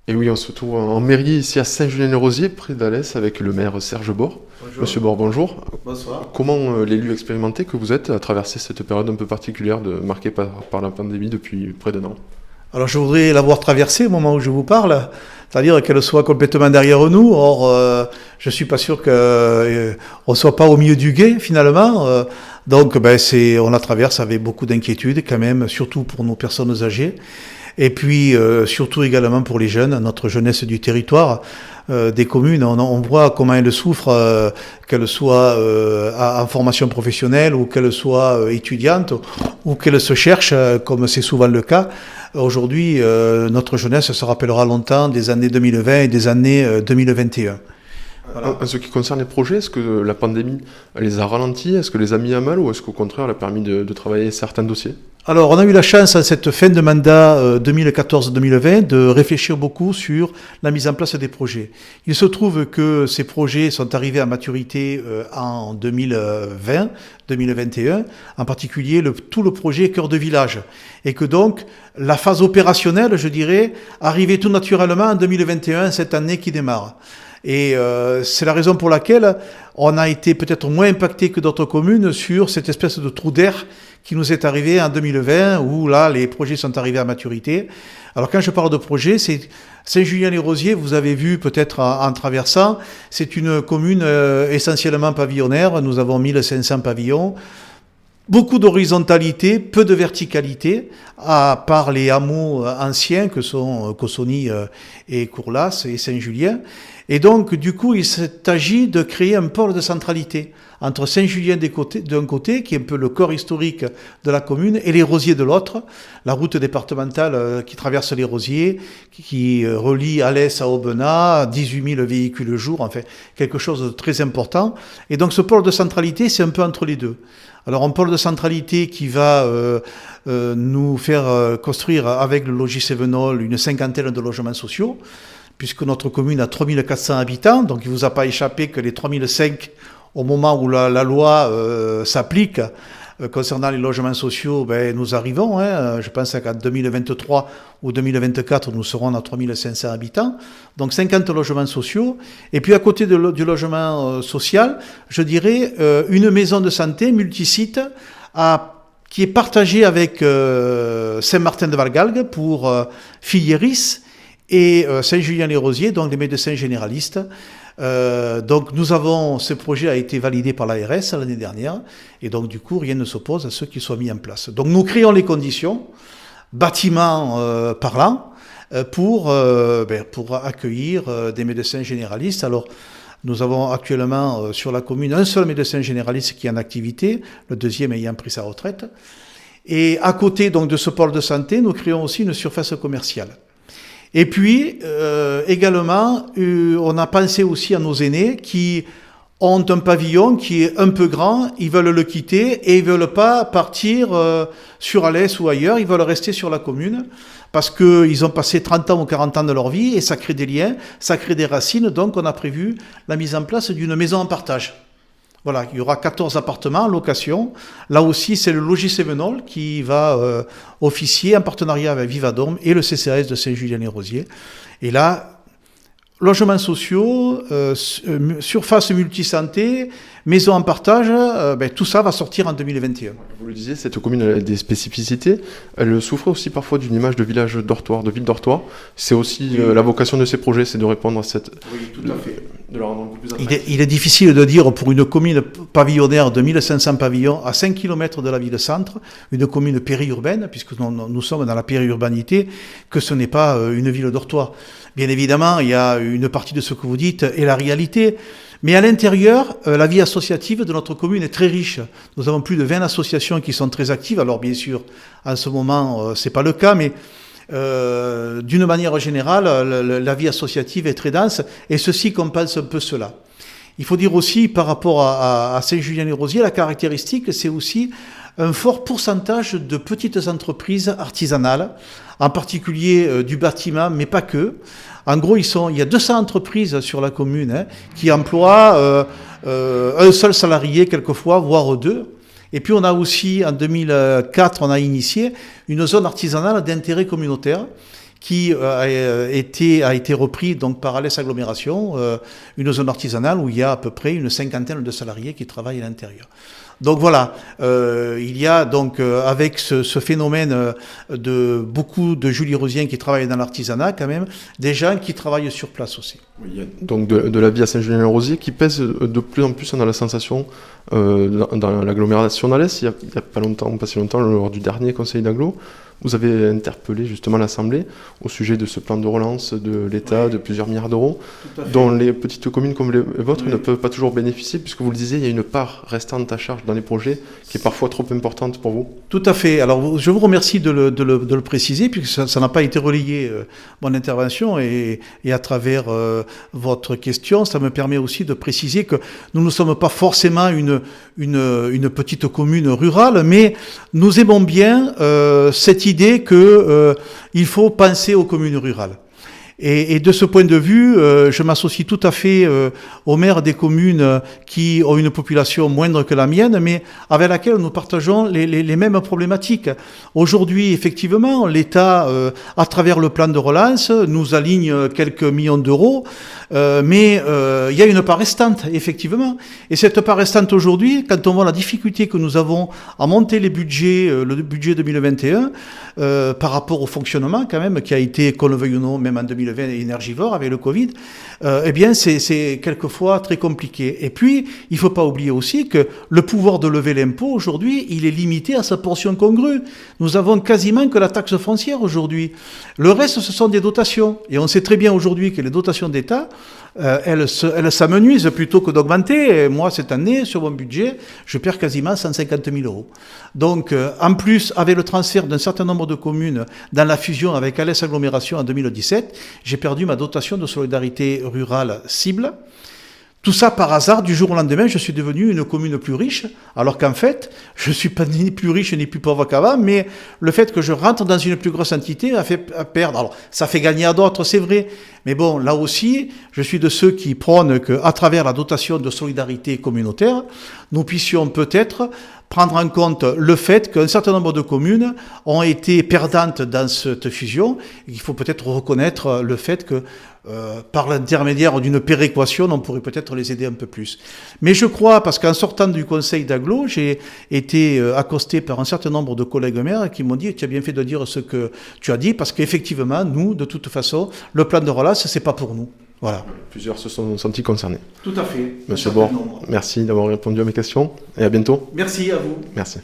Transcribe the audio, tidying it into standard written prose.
Et oui, on se trouve en mairie ici à Saint-Julien-les-Rosiers, près d'Alès, avec le maire Serge Bord. Bonjour. Monsieur Bord, bonjour. Bonsoir. Comment l'élu expérimenté que vous êtes a traversé cette période un peu particulière marquée par la pandémie depuis près d'un an? Alors je voudrais l'avoir traversée au moment où je vous parle, c'est-à-dire qu'elle soit complètement derrière nous. Or, je suis pas sûr qu'on soit pas au milieu du gué finalement. Donc, on la traverse avec beaucoup d'inquiétude quand même, surtout pour nos personnes âgées. Et puis, surtout également pour les jeunes, notre jeunesse du territoire, des communes. On voit comment elles souffrent, qu'elles soient en formation professionnelle ou qu'elles soient étudiantes ou qu'elles se cherchent, comme c'est souvent le cas. Aujourd'hui, notre jeunesse se rappellera longtemps des années 2020 et des années 2021. Voilà. En ce qui concerne les projets, est-ce que la pandémie les a ralentis? Est-ce que les a mis à mal ou est-ce qu'au contraire, elle a permis de travailler certains dossiers? Alors, on a eu la chance, à cette fin de mandat 2014-2020, de réfléchir beaucoup sur la mise en place des projets. Il se trouve que ces projets sont arrivés à maturité en 2020-2021, en particulier tout le projet Cœur de Village. Et que donc, la phase opérationnelle, je dirais, arrivait tout naturellement en 2021, cette année qui démarre. Et c'est la raison pour laquelle on a été peut-être moins impacté que d'autres communes sur cette espèce de trou d'air qui nous est arrivé en 2020, où là, les projets sont arrivés à maturité. Alors quand je parle de projet, c'est Saint-Julien-les-Rosiers, vous avez vu peut-être en traversant, c'est une commune essentiellement pavillonnaire, nous avons 1500 pavillons. Beaucoup d'horizontalité, peu de verticalité, à part les hameaux anciens que sont Cossony et Courlas et Saint-Julien. Et donc, du coup, il s'agit de créer un pôle de centralité entre Saint-Julien d'un côté, qui est un peu le corps historique de la commune, et les Rosiers de l'autre, la route départementale qui traverse les Rosiers, qui relie Alès à Aubenas, 18 000 véhicules jour, enfin, quelque chose de très important. Et donc, ce pôle de centralité, c'est un peu entre les deux. Alors, un pôle de centralité qui va nous faire construire avec le logis Sévenol une cinquantaine de logements sociaux, puisque notre commune a 3400 habitants, donc il ne vous a pas échappé que les 3005, au moment où la loi s'applique concernant les logements sociaux, nous arrivons. Je pense qu'en 2023 ou 2024, nous serons à 3500 habitants. Donc 50 logements sociaux. Et puis à côté du logement social, je dirais une maison de santé multisite qui est partagée avec Saint-Martin-de-Valgalgues pour Fillieris et Saint-Julien-les-Rosiers, donc les médecins généralistes. Donc ce projet a été validé par l'ARS l'année dernière, et donc du coup rien ne s'oppose à ce qu'il soit mis en place. Donc nous créons les conditions, bâtiment parlant, pour accueillir des médecins généralistes. Alors nous avons actuellement sur la commune un seul médecin généraliste qui est en activité, le deuxième ayant pris sa retraite. Et à côté donc de ce pôle de santé, nous créons aussi une surface commerciale. Et puis, également, on a pensé aussi à nos aînés qui ont un pavillon qui est un peu grand, ils veulent le quitter et ils veulent pas partir sur Alès ou ailleurs, ils veulent rester sur la commune parce qu'ils ont passé 30 ans ou 40 ans de leur vie et ça crée des liens, ça crée des racines, donc on a prévu la mise en place d'une maison en partage. Voilà, il y aura 14 appartements en location. Là aussi, c'est le logis Sévenol qui va officier en partenariat avec Vivadome et le CCAS de Saint-Julien-les-Rosiers. Et là, logements sociaux, surface multisanté, maison en partage, tout ça va sortir en 2021. Vous le disiez, cette commune a des spécificités. Elle souffre aussi parfois d'une image de village dortoir, de ville dortoir. C'est aussi la vocation de ces projets, c'est de répondre à cette... Oui, tout à fait. De la rendre plus attractive. Il est difficile de dire pour une commune pavillonnaire de 1500 pavillons à 5 km de la ville-centre, une commune périurbaine, puisque nous sommes dans la périurbanité, que ce n'est pas une ville dortoir. Bien évidemment, il y a une partie de ce que vous dites et la réalité. Mais à l'intérieur, la vie associative de notre commune est très riche. Nous avons plus de 20 associations qui sont très actives. Alors bien sûr, en ce moment, c'est pas le cas, mais d'une manière générale, la vie associative est très dense et ceci compense un peu cela. Il faut dire aussi, par rapport à Saint-Julien-les-Rosiers, la caractéristique, c'est aussi un fort pourcentage de petites entreprises artisanales, en particulier du bâtiment, mais pas que. En gros, il y a 200 entreprises sur la commune qui emploient un seul salarié quelquefois, voire deux. Et puis on a aussi, en 2004, on a initié une zone artisanale d'intérêt communautaire qui a été repris donc par Alès Agglomération, une zone artisanale où il y a à peu près une cinquantaine de salariés qui travaillent à l'intérieur. Donc voilà, il y a donc avec ce phénomène de beaucoup de Julie-Rosiens qui travaillent dans l'artisanat quand même, des gens qui travaillent sur place aussi. Oui, il y a donc de la vie à Saint-Julien-le-Rosier qui pèse de plus en plus, on a la sensation, dans l'agglomération d'Alès. Il y a pas longtemps, pas si longtemps, lors du dernier conseil d'agglo, vous avez interpellé justement l'Assemblée au sujet de ce plan de relance de l'État de plusieurs milliards d'euros, dont les petites communes comme les vôtres ne peuvent pas toujours bénéficier, puisque vous le disiez, il y a une part restante à charge dans les projets qui est parfois trop importante pour vous. Tout à fait. Alors je vous remercie de le préciser, puisque ça n'a pas été relayé, mon intervention, et à travers votre question, ça me permet aussi de préciser que nous ne sommes pas forcément une petite commune rurale, mais nous aimons bien cette idée qu'il faut penser aux communes rurales. Et de ce point de vue, je m'associe tout à fait aux maires des communes qui ont une population moindre que la mienne, mais avec laquelle nous partageons les mêmes problématiques. Aujourd'hui, effectivement, l'État, à travers le plan de relance, nous aligne quelques millions d'euros, mais il y a une part restante, effectivement. Et cette part restante aujourd'hui, quand on voit la difficulté que nous avons à monter les budgets, le budget 2021, par rapport au fonctionnement quand même, qui a été, qu'on le veuille ou non, même en 2020, énergivore avec le Covid, eh bien c'est quelquefois très compliqué. Et puis, il ne faut pas oublier aussi que le pouvoir de lever l'impôt aujourd'hui, il est limité à sa portion congrue. Nous avons quasiment que la taxe foncière aujourd'hui. Le reste, ce sont des dotations. Et on sait très bien aujourd'hui que les dotations d'État, elles s'amenuisent plutôt que d'augmenter. Et moi, cette année, sur mon budget, je perds quasiment 150 000 euros. Donc, en plus, avec le transfert d'un certain nombre de communes dans la fusion avec Alès Agglomération en 2017, j'ai perdu ma dotation de solidarité rurale cible. Tout ça par hasard, du jour au lendemain, je suis devenu une commune plus riche, alors qu'en fait, je ne suis pas ni plus riche ni plus pauvre qu'avant, mais le fait que je rentre dans une plus grosse entité a fait perdre. Alors, ça fait gagner à d'autres, c'est vrai, mais bon, là aussi, je suis de ceux qui prônent qu'à travers la dotation de solidarité communautaire, nous puissions peut-être prendre en compte le fait qu'un certain nombre de communes ont été perdantes dans cette fusion. Il faut peut-être reconnaître le fait que par l'intermédiaire d'une péréquation, on pourrait peut-être les aider un peu plus. Mais je crois, parce qu'en sortant du conseil d'agglo, j'ai été accosté par un certain nombre de collègues maires qui m'ont dit « Tu as bien fait de dire ce que tu as dit, parce qu'effectivement, nous, de toute façon, le plan de relance, c'est pas pour nous. » Voilà. Plusieurs se sont sentis concernés. Tout à fait. Monsieur Bord, merci d'avoir répondu à mes questions et à bientôt. Merci à vous. Merci.